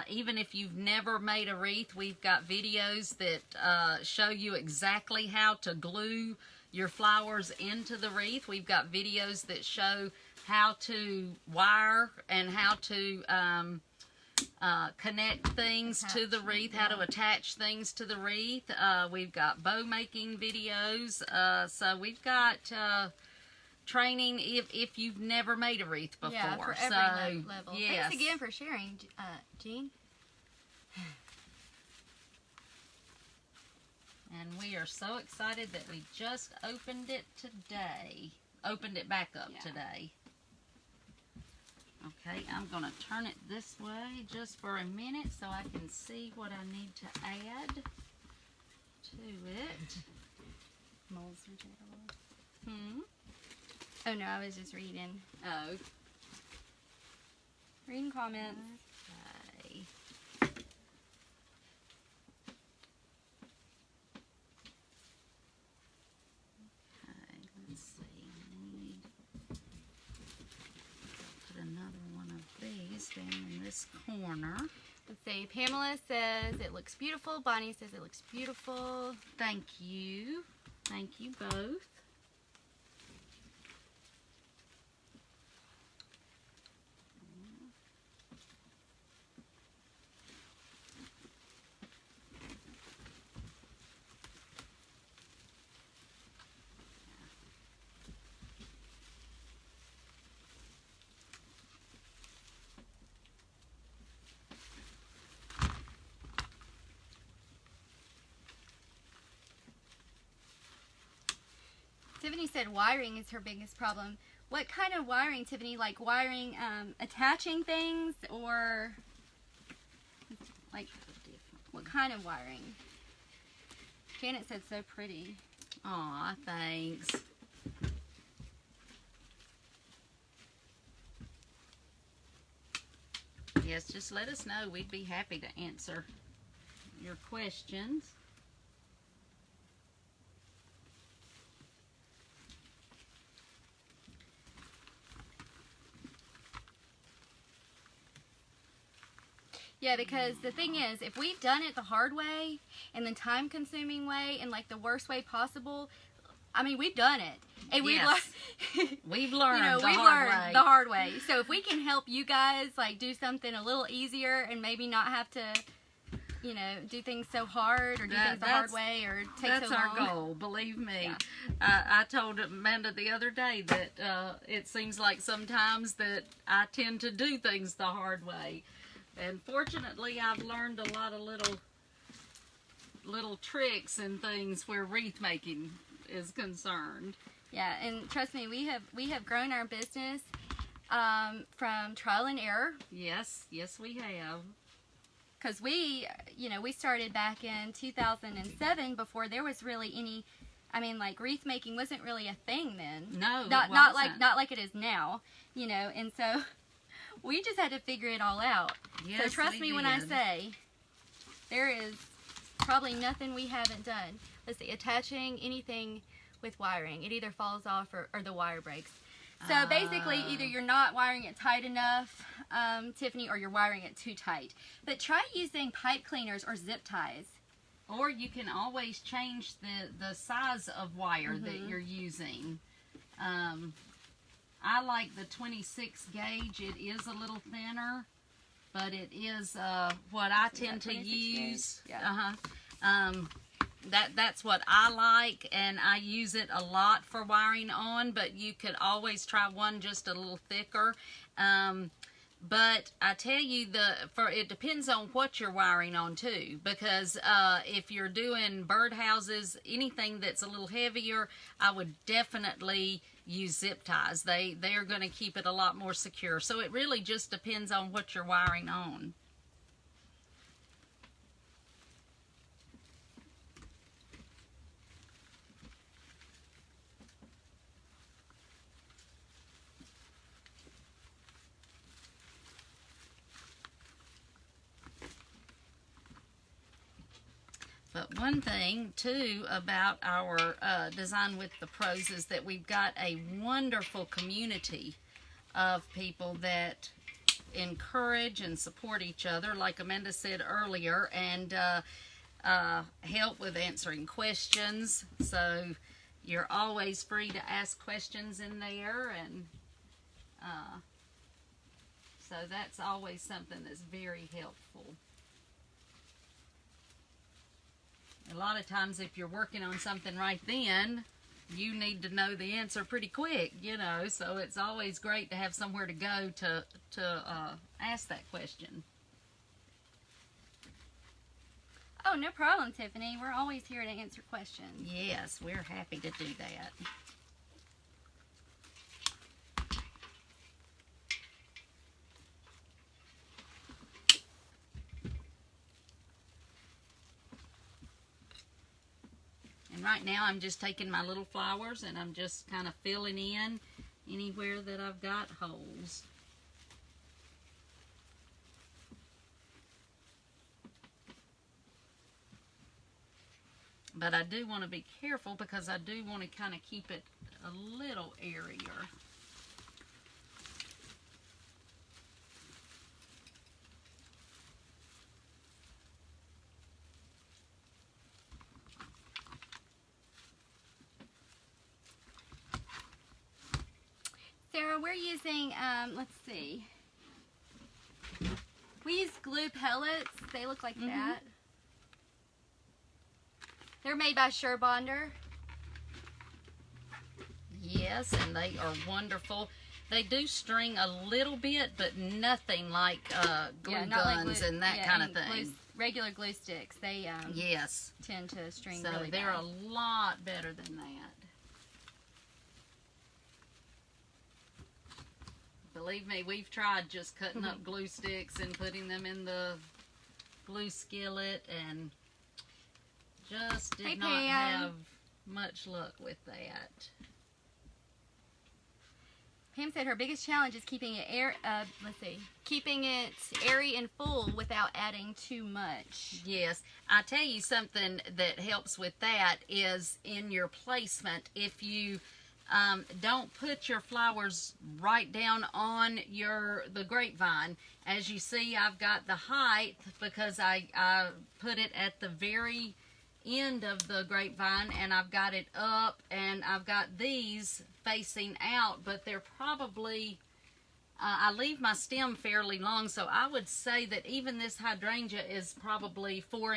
even if you've never made a wreath, we've got videos that show you exactly how to glue your flowers into the wreath. We've got videos that show how to wire and how to connect things to the wreath, how to attach things to the wreath. We've got bow making videos, so we've got training if you've never made a wreath before. Yeah, for every level. Yes. Thanks again for sharing, Jean. And we are so excited that we just opened it today. Opened it back up today. Okay, I'm going to turn it this way just for a minute so I can see what I need to add to it. Moles are Oh no, I was just reading. Oh. Reading comments. Okay. Okay, let's see. I need to put another one of these down in this corner. Let's see. Pamela says it looks beautiful. Bonnie says it looks beautiful. Thank you. Thank you both. Tiffany said wiring is her biggest problem. What kind of wiring, Tiffany? Like wiring, attaching things, or like what kind of wiring? Janet said so pretty. Aw, thanks. Yes, just let us know. We'd be happy to answer your questions. Yeah, because the thing is, if we've done it the hard way and the time-consuming way and like the worst way possible, I mean, we've done it. And Yes. We've learned we've hard learned way. the hard way. So if we can help you guys like do something a little easier and maybe not have to, you know, do things so hard or do things the hard way or take That's so long. our goal, believe me. Yeah. I told Amanda the other day that it seems like sometimes that I tend to do things the hard way. And fortunately, I've learned a lot of little tricks and things where wreath making is concerned. Yeah, and trust me, we have grown our business from trial and error. Yes, we have. Because we started back in 2007 before there was really any, I mean, like wreath making wasn't really a thing then. No, not wasn't. not like it is now, you know, and so we just had to figure it all out. Yes, so trust me when I did. say there is probably nothing we haven't done. Let's see, attaching anything with wiring, it either falls off or the wire breaks. So basically, either you're not wiring it tight enough, Tiffany, or you're wiring it too tight. But try using pipe cleaners or zip ties. Or you can always change the size of wire that you're using. I like the 26 gauge. It is a little thinner, but it is what I tend to use. Gauge? Yeah. That's what I like, and I use it a lot for wiring on, but you could always try one just a little thicker. But I tell you, it depends on what you're wiring on too, because if you're doing birdhouses, anything that's a little heavier, I would definitely use zip ties. They are going to keep it a lot more secure. So it really just depends on what you're wiring on. But one thing, too, about our Design with the Pros is that we've got a wonderful community of people that encourage and support each other, like Amanda said earlier, and help with answering questions. So you're always free to ask questions in there, and so that's always something that's very helpful. A lot of times if you're working on something right then, you need to know the answer pretty quick, you know, so it's always great to have somewhere to go to ask that question. Oh, no problem, Tiffany. We're always here to answer questions. Yes, we're happy to do that. And right now I'm just taking my little flowers and I'm just kind of filling in anywhere that I've got holes. But I do want to be careful because I do want to kind of keep it a little airier. Sarah, we're using, let's see. We use glue pellets. They look like that. They're made by Surebonder. Yes, and they are wonderful. They do string a little bit, but nothing like glue guns like glue, and that kind of thing. Regular glue sticks, they yes, tend to string so really they're bad. a lot better than that. Believe me, we've tried just cutting up glue sticks and putting them in the glue skillet, and just did not have much luck with that. Pam said her biggest challenge is keeping it keeping it airy and full without adding too much. Yes, I tell you something that helps with that is in your placement. If you don't put your flowers right down on the grapevine, as you see, I've got the height because I put it at the very end of the grapevine, and I've got it up, and I've got these facing out, but they're probably I leave my stem fairly long, so I would say that even this hydrangea is probably 4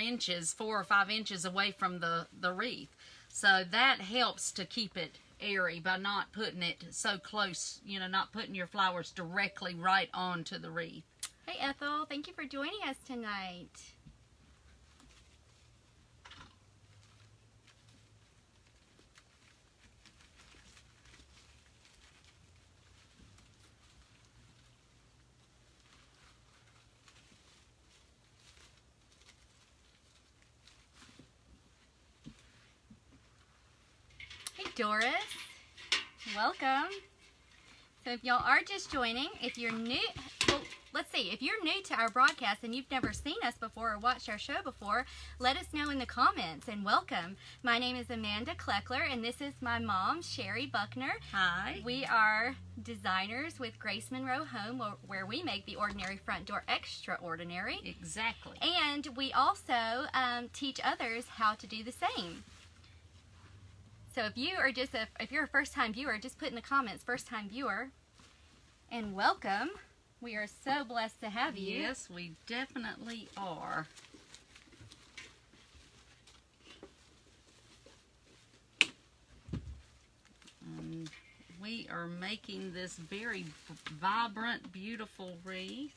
or 5 inches away from the wreath, so that helps to keep it airy by not putting it so close, not putting your flowers directly right onto the wreath. Hey Ethel, thank you for joining us tonight. Doris, welcome. So if y'all are just joining, if you're new, well, let's see, if you're new to our broadcast and you've never seen us before or watched our show before, let us know in the comments, and welcome. My name is Amanda Kleckler, and this is my mom, Sherry Buckner. Hi. We are designers with Grace Monroe Home, where we make the ordinary front door extraordinary. Exactly. And we also teach others how to do the same. So if you are if you're a first-time viewer, just put in the comments, first-time viewer, and welcome. We are so blessed to have you. Yes, we definitely are. We are making this very vibrant, beautiful wreath.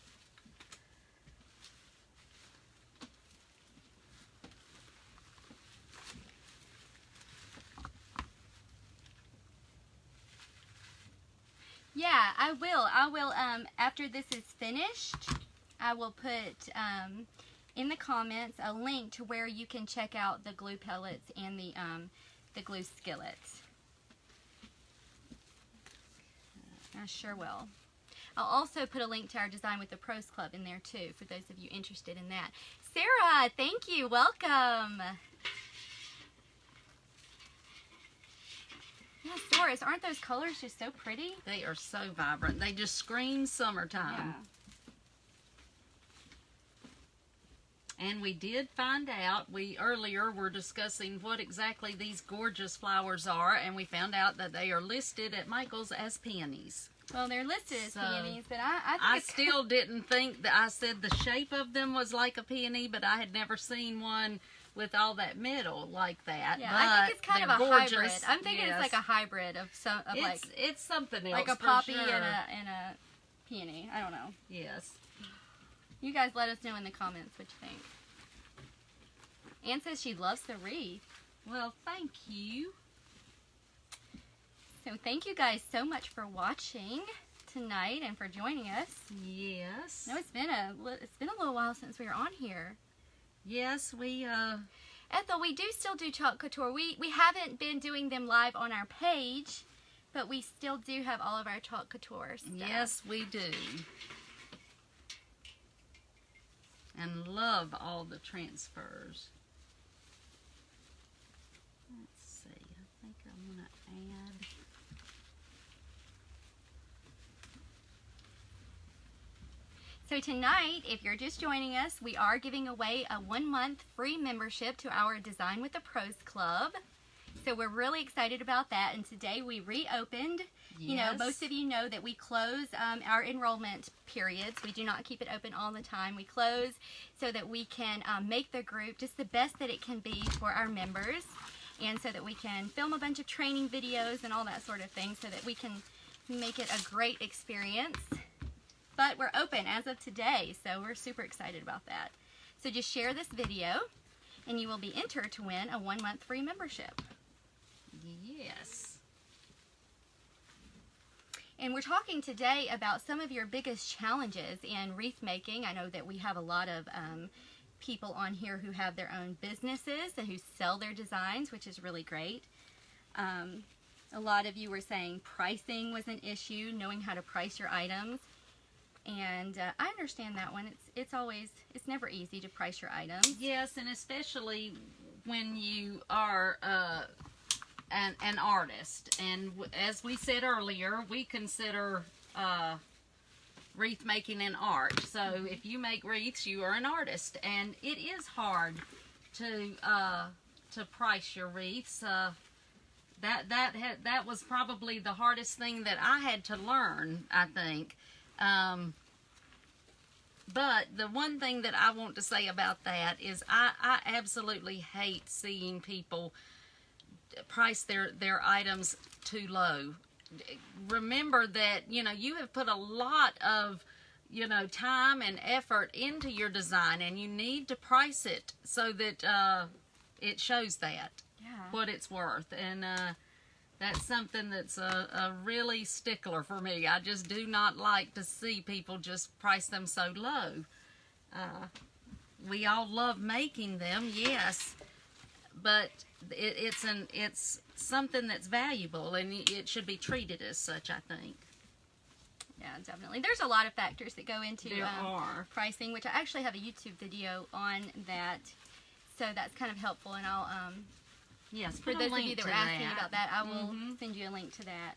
Yeah, I will. After this is finished, I will put in the comments a link to where you can check out the glue pellets and the glue skillets. I sure will. I'll also put a link to our Design with the Pros Club in there too, for those of you interested in that. Sarah, thank you. Welcome. Yes, Doris, aren't those colors just so pretty? They are so vibrant. They just scream summertime. Yeah. And we did find out, we earlier were discussing what exactly these gorgeous flowers are, and we found out that they are listed at Michael's as peonies. Well, they're listed as peonies, but I still didn't think that, I said the shape of them was like a peony, but I had never seen one with all that metal like that. Yeah, but I think it's kind of a gorgeous. Hybrid. I'm thinking it's like a hybrid of it's something else, like a poppy sure. and a peony. I don't know. Yes. You guys let us know in the comments what you think. Anne says she loves the wreath. Well, thank you. So thank you guys so much for watching tonight and for joining us. Yes. No, it's been a little while since we were on here. Yes, we Ethel, we do still do Chalk Couture. We haven't been doing them live on our page, but we still do have all of our Chalk Couture stuff. Yes, we do. And love all the transfers. Let's see. I think I'm going to add. So tonight, if you're just joining us, we are giving away a 1-month free membership to our Design with the Pros Club. So we're really excited about that. And today we reopened. Yes. You know, most of you know that we close our enrollment periods. We do not keep it open all the time. We close so that we can make the group just the best that it can be for our members. And so that we can film a bunch of training videos and all that sort of thing so that we can make it a great experience. But we're open as of today, so we're super excited about that. So just share this video, and you will be entered to win a 1-month free membership. Yes. And we're talking today about some of your biggest challenges in wreath making. I know that we have a lot of people on here who have their own businesses and who sell their designs, which is really great. A lot of you were saying pricing was an issue, knowing how to price your items. And I understand that one. It's never easy to price your items. Yes, and especially when you are an artist. And as we said earlier, we consider wreath making an art. So if you make wreaths, you are an artist, and it is hard to price your wreaths. That was probably the hardest thing that I had to learn, I think. But the one thing that I want to say about that is I absolutely hate seeing people price their items too low. Remember that, you have put a lot of, time and effort into your design, and you need to price it so that it shows that, what it's worth. And that's something that's a really stickler for me. I just do not like to see people just price them so low. We all love making them, yes, but it's something that's valuable, and it should be treated as such, I think. Yeah, definitely. There's a lot of factors that go into pricing, which I actually have a YouTube video on that, so that's kind of helpful, and I'll yes, for those of you that were asking about that, I will send you a link to that.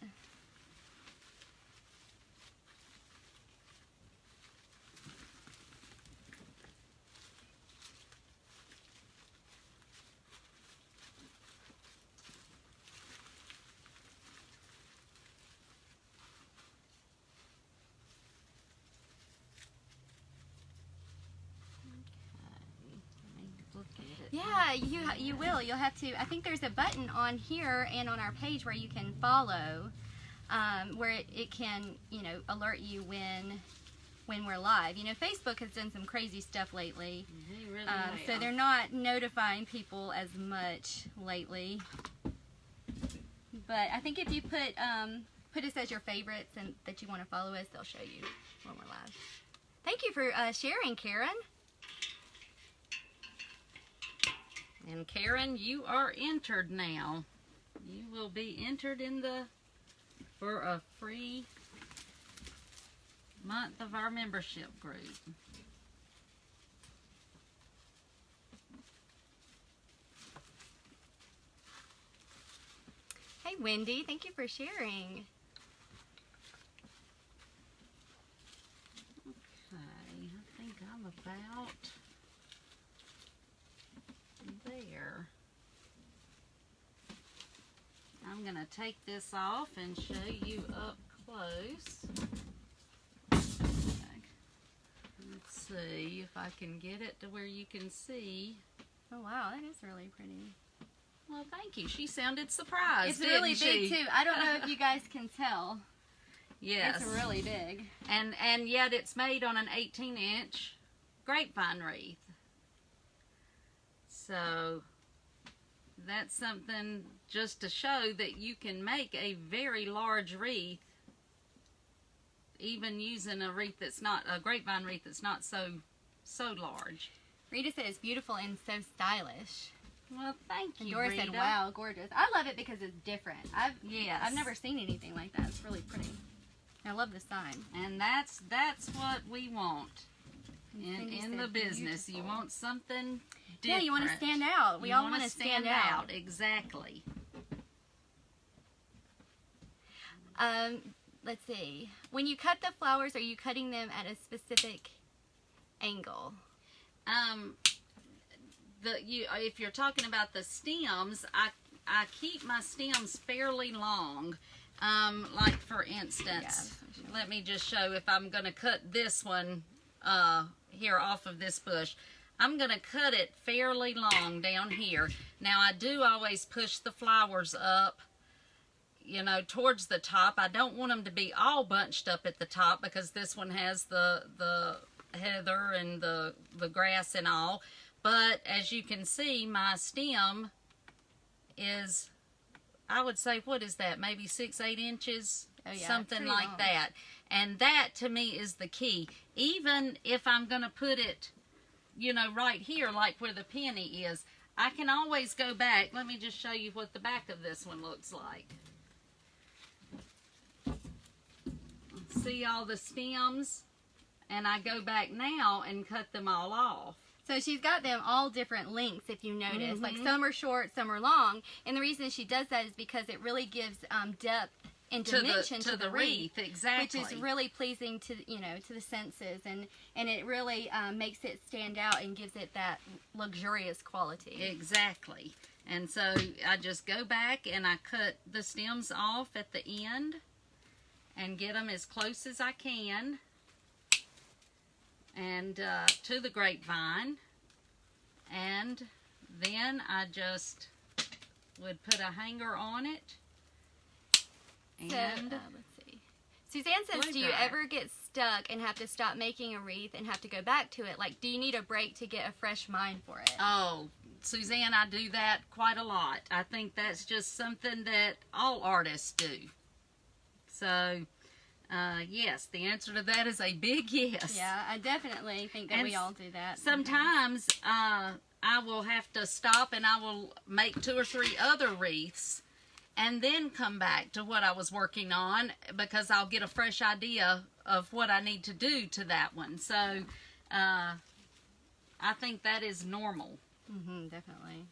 Yeah, you will. You'll have to. I think there's a button on here and on our page where you can follow, where it can alert you when we're live. Facebook has done some crazy stuff lately, so they're not notifying people as much lately. But I think if you put us as your favorites and that you want to follow us, they'll show you when we're live. Thank you for sharing, Karen. And Karen, you are entered now. You will be entered for a free month of our membership group. Hey, Wendy, thank you for sharing. Okay, I think I'm about there. I'm going to take this off and show you up close. Okay. Let's see if I can get it to where you can see. Oh wow, that is really pretty. Well, thank you. She sounded surprised. It's really big too. I don't know if you guys can tell. Yes. It's really big. And yet it's made on an 18-inch grapevine wreath. So that's something just to show that you can make a very large wreath, even using a wreath that's not a grapevine wreath that's not so large. Rita said it's beautiful and so stylish. Well, thank you, and Dora Rita. said, "Wow, gorgeous." I love it because it's different. Yes. I've never seen anything like that. It's really pretty. I love the sign. And that's what we want in the business. Beautiful. You want something different. Yeah, you want to stand out. We all want to stand out. Exactly. Let's see. When you cut the flowers, are you cutting them at a specific angle? If you're talking about the stems, I keep my stems fairly long. Like for instance, let me just show if I'm going to cut this one here off of this bush. I'm going to cut it fairly long down here. Now I do always push the flowers up, towards the top. I don't want them to be all bunched up at the top because this one has the heather and the grass and all. But as you can see, my stem is, I would say, what is that? Maybe 6-8 inches Oh, yeah, something like long. that. And that, to me, is the key. Even if I'm going to put it, you know, right here, like where the penny is, I can always go back. Let me just show you what the back of this one looks like. See all the stems? And I go back now and cut them all off. So she's got them all different lengths, if you notice. Mm-hmm. Like some are short, some are long. And the reason she does that is because it really gives depth and dimension to the wreath. Exactly. Which is really pleasing to, you know, to the senses. And it really makes it stand out and gives it that luxurious quality. Exactly. And so I just go back and I cut the stems off at the end and get them as close as I can. And to the grapevine, and then I just would put a hanger on it. And so, let's see. Suzanne says, do you ever get stuck and have to stop making a wreath and have to go back to it? Like, do you need a break to get a fresh mind for it? Oh, Suzanne, I do that quite a lot. I think that's just something that all artists do. So, yes, the answer to that is a big yes. Yeah, I definitely think that we all do that. Sometimes I will have to stop and I will make 2 or 3 other wreaths and then come back to what I was working on because I'll get a fresh idea of what I need to do to that one. So I think that is normal. Mm-hmm, definitely.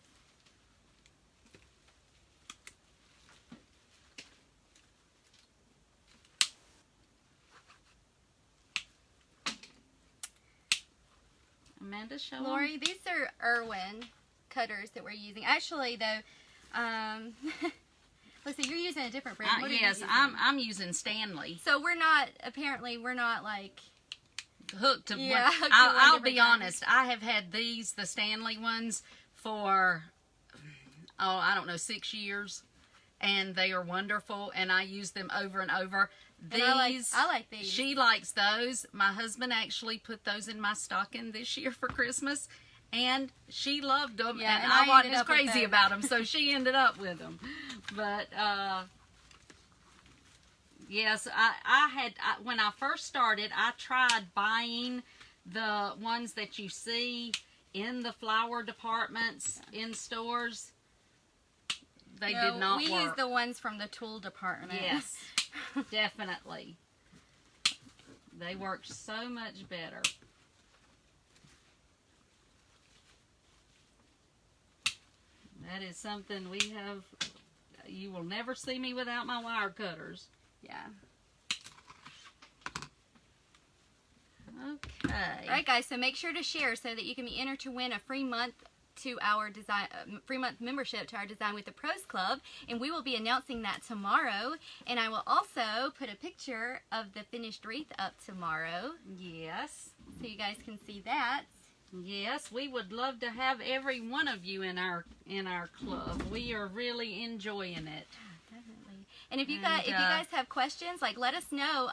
Amanda, show Lori, these are Irwin cutters that we're using. Actually, though, let's see, you're using a different brand. What are you yes, using? I'm using Stanley. So we're not like Hooked to Yeah, one. hooked to one I'll different be kind. honest. I have had the Stanley ones for, I don't know, 6 years, and they are wonderful. And I use them over and over. And These, I like these. She likes those. My husband actually put those in my stocking this year for Christmas, and she loved them. Yeah, and and I I ended was up with crazy those. about them, so she ended up with them. But yes, when I first started, I tried buying the ones that you see in the flower departments in stores. They did not we work. use the ones from the tool department. Yes, definitely. They work so much better. That is something we have. You will never see me without my wire cutters. Yeah. Okay. All right, guys. So make sure to share so that you can be entered to win a free month to our design, free month membership to our Design with the Pros Club, and we will be announcing that tomorrow. And I will also put a picture of the finished wreath up tomorrow, Yes. so you guys can see that. Yes, we would love to have every one of you in our club. We are really enjoying it. Definitely. And if you guys have questions, like, let us know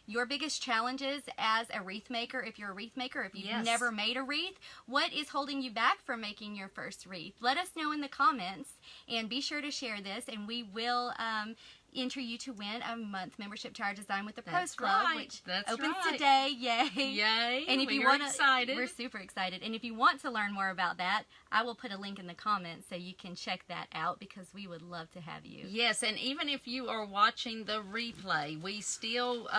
your biggest challenges as a wreath maker. If you're a wreath maker, if you've Yes. never made a wreath, what is holding you back from making your first wreath? Let us know in the comments, and be sure to share this, and we will enter you to win a month membership to our Design with the Pros That's Club, right. which That's opens right. today. Yay! Yay! And if you we're want excited. we're super excited. And if you want to learn more about that, I will put a link in the comments so you can check that out, because we would love to have you. Yes, and even if you are watching the replay, we still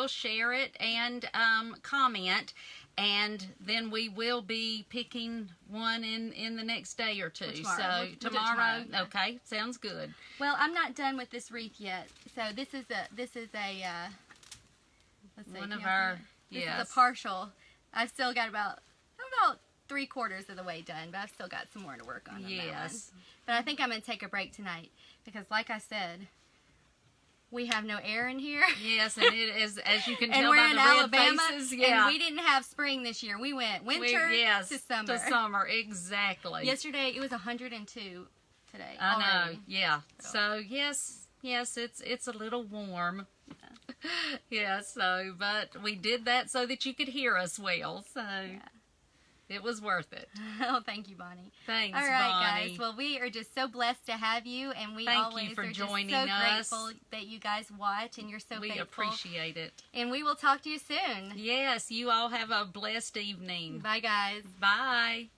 share it and comment, and then we will be picking one in the next day or two. Tomorrow. So We'll do it tomorrow, tomorrow, yeah. Okay, sounds good. Well, I'm not done with this wreath yet. So this is a let's see, One can of y'all our see it? This yes. is a partial. I've still got about 3/4 of the way done, but I've still got some more to work on. That one. Yes. But I think I'm going to take a break tonight because, like I said, we have no air in here. Yes, and it is, as you can And tell we're by in the red Alabama, faces. Yeah. and we didn't have spring this year. We went winter yes, to summer. To summer, exactly. Yesterday it was 102 today. I know. already. Yeah. So yes, it's a little warm. Yeah. So, but we did that so that you could hear us well. So. Yeah. It was worth it. Oh, thank you, Bonnie. Thanks, All right, Bonnie. guys. Well, we are just so blessed to have you, and we Thank always you for are joining just so us. grateful that you guys watch, and you're so We faithful. appreciate it. And we will talk to you soon. Yes, you all have a blessed evening. Bye, guys. Bye.